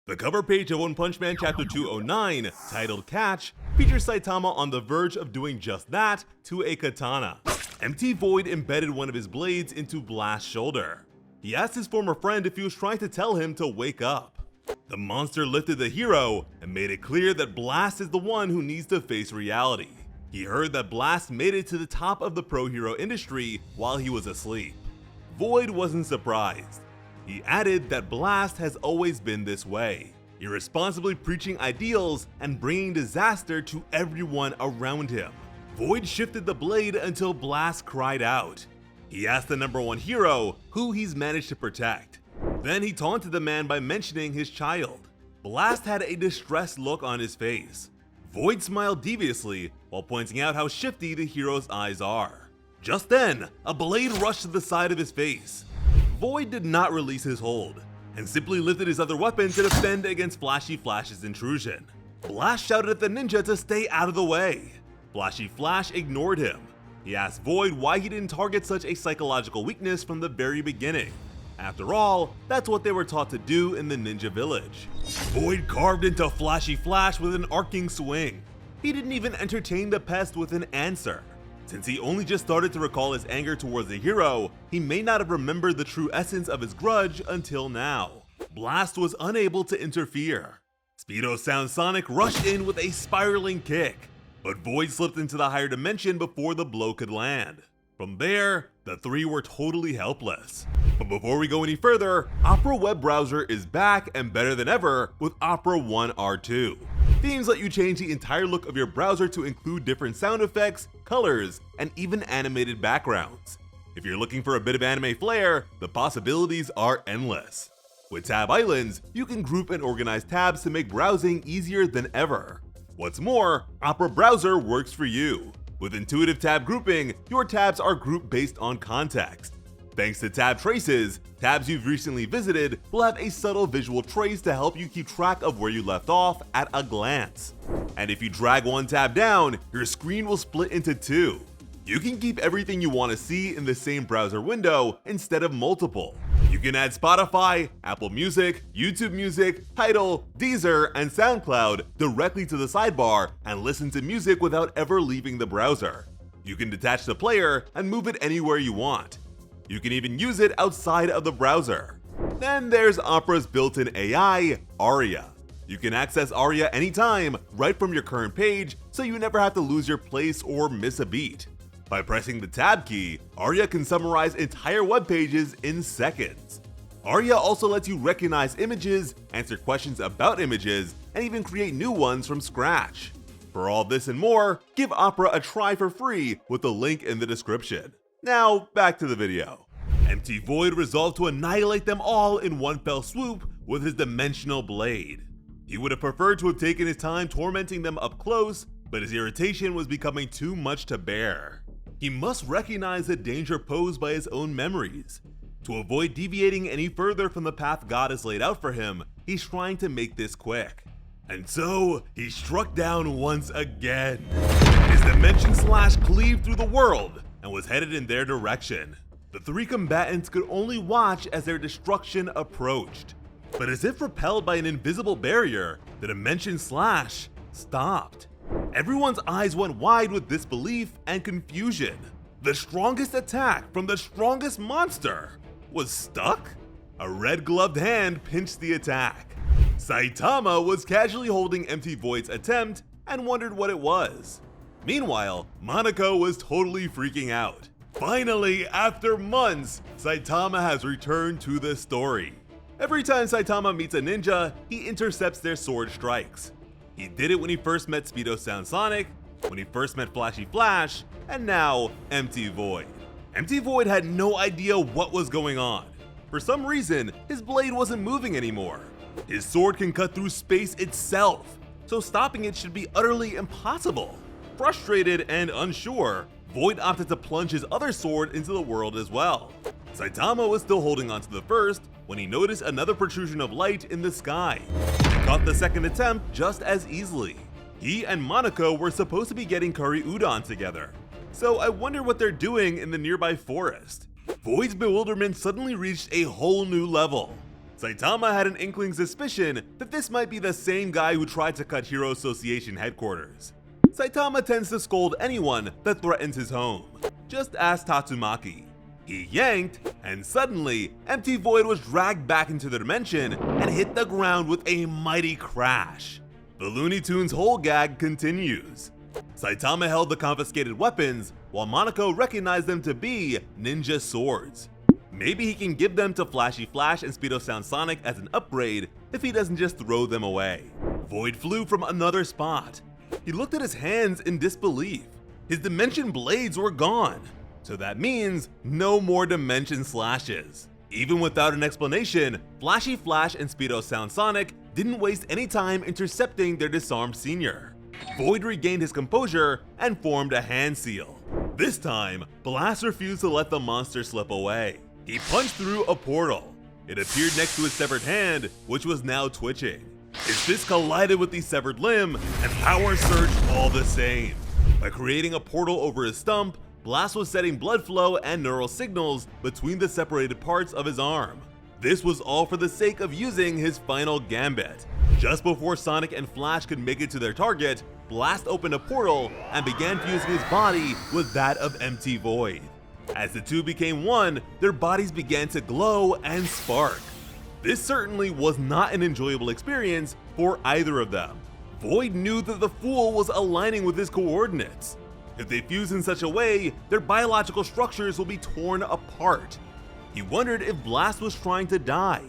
The cover page of One Punch Man Chapter 209, titled Catch, features Saitama on the verge of doing just that to a katana. Empty Void embedded one of his blades into Blast's shoulder. He asked his former friend if he was trying to tell him to wake up. The monster lifted the hero and made it clear that Blast is the one who needs to face reality. He heard that Blast made it to the top of the pro hero industry while he was asleep. Void wasn't surprised. He added that Blast has always been this way, irresponsibly preaching ideals and bringing disaster to everyone around him. Void shifted the blade until Blast cried out. He asked the #1 hero who he's managed to protect. Then he taunted the man by mentioning his child. Blast had a distressed look on his face. Void smiled deviously while pointing out how shifty the hero's eyes are. Just then, a blade rushed to the side of his face. Void did not release his hold, and simply lifted his other weapon to defend against Flashy Flash's intrusion. Blast shouted at the ninja to stay out of the way. Flashy Flash ignored him. He asked Void why he didn't target such a psychological weakness from the very beginning. After all, that's what they were taught to do in the ninja village. Void carved into Flashy Flash with an arcing swing. He didn't even entertain the pest with an answer. Since he only just started to recall his anger towards the hero, he may not have remembered the true essence of his grudge until now. Blast was unable to interfere. Speedo Sound Sonic rushed in with a spiraling kick, but Void slipped into the higher dimension before the blow could land. From there, the three were totally helpless. But before we go any further, Opera web browser is back and better than ever with Opera 1R2. Themes let you change the entire look of your browser to include different sound effects, colors, and even animated backgrounds. If you're looking for a bit of anime flair, the possibilities are endless. With Tab Islands, you can group and organize tabs to make browsing easier than ever. What's more, Opera Browser works for you. With intuitive tab grouping, your tabs are grouped based on context. Thanks to tab traces, tabs you've recently visited will have a subtle visual trace to help you keep track of where you left off at a glance. And if you drag one tab down, your screen will split into two. You can keep everything you want to see in the same browser window instead of multiple. You can add Spotify, Apple Music, YouTube Music, Tidal, Deezer, and SoundCloud directly to the sidebar and listen to music without ever leaving the browser. You can detach the player and move it anywhere you want. You can even use it outside of the browser. Then there's Opera's built-in AI, Aria. You can access Aria anytime, right from your current page, so you never have to lose your place or miss a beat. By pressing the Tab key, Aria can summarize entire web pages in seconds. Aria also lets you recognize images, answer questions about images, and even create new ones from scratch. For all this and more, give Opera a try for free with the link in the description. Now, back to the video. Empty Void resolved to annihilate them all in one fell swoop with his dimensional blade. He would have preferred to have taken his time tormenting them up close, but his irritation was becoming too much to bear. He must recognize the danger posed by his own memories. To avoid deviating any further from the path God has laid out for him, he's trying to make this quick. And so, he struck down once again. His dimension slash cleaved through the world and was headed in their direction. The three combatants could only watch as their destruction approached. But as if repelled by an invisible barrier, the dimension slash stopped. Everyone's eyes went wide with disbelief and confusion. The strongest attack from the strongest monster was stuck? A red-gloved hand pinched the attack. Saitama was casually holding Empty Void's attempt and wondered what it was. Meanwhile, Monaco was totally freaking out. Finally, after months, Saitama has returned to the story. Every time Saitama meets a ninja, he intercepts their sword strikes. He did it when he first met Speedo Sound Sonic, when he first met Flashy Flash, and now Empty Void. Empty Void had no idea what was going on. For some reason, his blade wasn't moving anymore. His sword can cut through space itself, so stopping it should be utterly impossible. Frustrated and unsure, Void opted to plunge his other sword into the world as well. Saitama was still holding onto the first when he noticed another protrusion of light in the sky. He caught the second attempt just as easily. He and Monaco were supposed to be getting curry udon together, so I wonder what they're doing in the nearby forest. Void's bewilderment suddenly reached a whole new level. Saitama had an inkling suspicion that this might be the same guy who tried to cut Hero Association headquarters. Saitama tends to scold anyone that threatens his home. Just ask Tatsumaki. He yanked, and suddenly, Empty Void was dragged back into the dimension and hit the ground with a mighty crash. The Looney Tunes whole gag continues. Saitama held the confiscated weapons, while Monaco recognized them to be ninja swords. Maybe he can give them to Flashy Flash and Speedo Sound Sonic as an upgrade if he doesn't just throw them away. Void flew from another spot. He looked at his hands in disbelief. His dimension blades were gone. So that means no more dimension slashes. Even without an explanation, Flashy Flash and Speedo Sound Sonic didn't waste any time intercepting their disarmed senior. Void regained his composure and formed a hand seal. This time, Blast refused to let the monster slip away. He punched through a portal. It appeared next to his severed hand, which was now twitching. His fist collided with the severed limb, and power surged all the same. By creating a portal over his stump, Blast was setting blood flow and neural signals between the separated parts of his arm. This was all for the sake of using his final gambit. Just before Sonic and Flash could make it to their target, Blast opened a portal and began fusing his body with that of Empty Void. As the two became one, their bodies began to glow and spark. This certainly was not an enjoyable experience for either of them. Void knew that the Fool was aligning with his coordinates. If they fuse in such a way, their biological structures will be torn apart. He wondered if Blast was trying to die.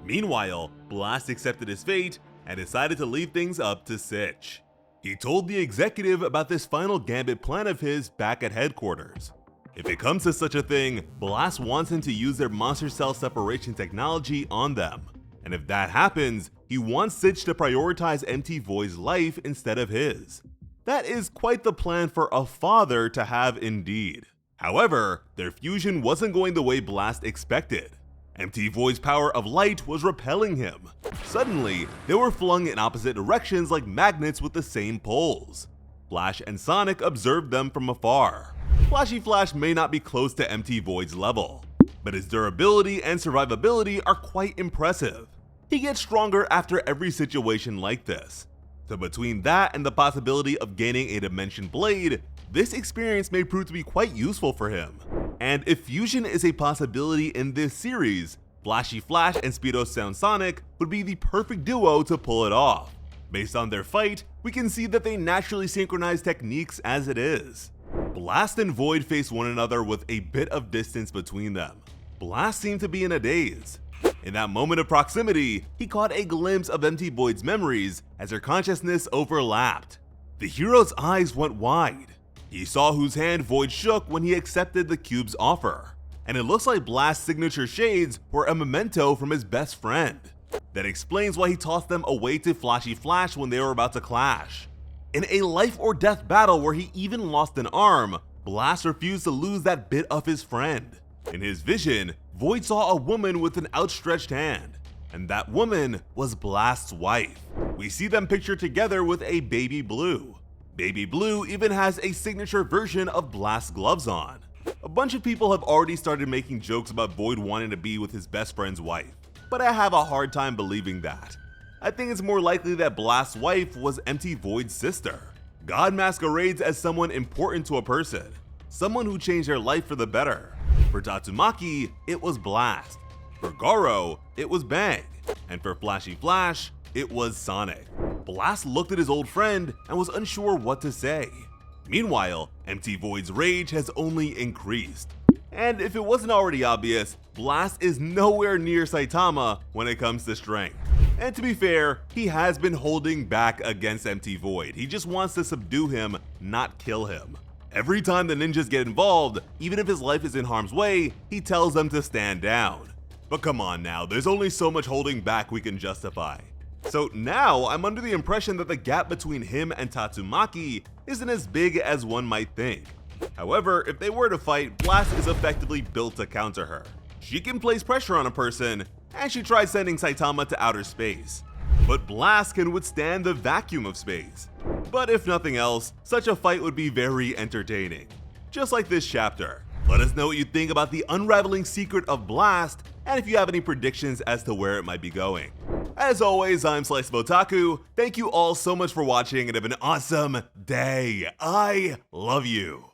Meanwhile, Blast accepted his fate and decided to leave things up to Sitch. He told the executive about this final gambit plan of his back at headquarters. If it comes to such a thing, Blast wants him to use their monster cell separation technology on them. And if that happens, he wants Sitch to prioritize Empty Void's life instead of his. That is quite the plan for a father to have indeed. However, their fusion wasn't going the way Blast expected. Empty Void's power of light was repelling him. Suddenly, they were flung in opposite directions like magnets with the same poles. Flash and Sonic observed them from afar. Flashy Flash may not be close to Empty Void's level, but his durability and survivability are quite impressive. He gets stronger after every situation like this. So between that and the possibility of gaining a Dimension Blade, this experience may prove to be quite useful for him. And if fusion is a possibility in this series, Flashy Flash and Speedo Sound Sonic would be the perfect duo to pull it off. Based on their fight, we can see that they naturally synchronize techniques as it is. Blast and Void face one another with a bit of distance between them. Blast seemed to be in a daze. In that moment of proximity, he caught a glimpse of Empty Void's memories as their consciousness overlapped. The hero's eyes went wide. He saw whose hand Void shook when he accepted the cube's offer, and it looks like Blast's signature shades were a memento from his best friend. That explains why he tossed them away to Flashy Flash when they were about to clash. In a life or death battle where he even lost an arm, Blast refused to lose that bit of his friend. In his vision, Void saw a woman with an outstretched hand, and that woman was Blast's wife. We see them pictured together with a Baby Blue. Baby Blue even has a signature version of Blast's gloves on. A bunch of people have already started making jokes about Void wanting to be with his best friend's wife, but I have a hard time believing that. I think it's more likely that Blast's wife was Empty Void's sister. God masquerades as someone important to a person, someone who changed their life for the better. For Tatsumaki, it was Blast. For Garo, it was Bang. And for Flashy Flash, it was Sonic. Blast looked at his old friend and was unsure what to say. Meanwhile, Empty Void's rage has only increased. And if it wasn't already obvious, Blast is nowhere near Saitama when it comes to strength. And to be fair, he has been holding back against Empty Void. He just wants to subdue him, not kill him. Every time the ninjas get involved, even if his life is in harm's way, he tells them to stand down. But come on now, there's only so much holding back we can justify. So now I'm under the impression that the gap between him and Tatsumaki isn't as big as one might think. However, if they were to fight, Blast is effectively built to counter her. She can place pressure on a person, and she tried sending Saitama to outer space. But Blast can withstand the vacuum of space. But if nothing else, such a fight would be very entertaining. Just like this chapter. Let us know what you think about the unraveling secret of Blast and if you have any predictions as to where it might be going. As always, I'm Slice of Otaku. Thank you all so much for watching and have an awesome day. I love you.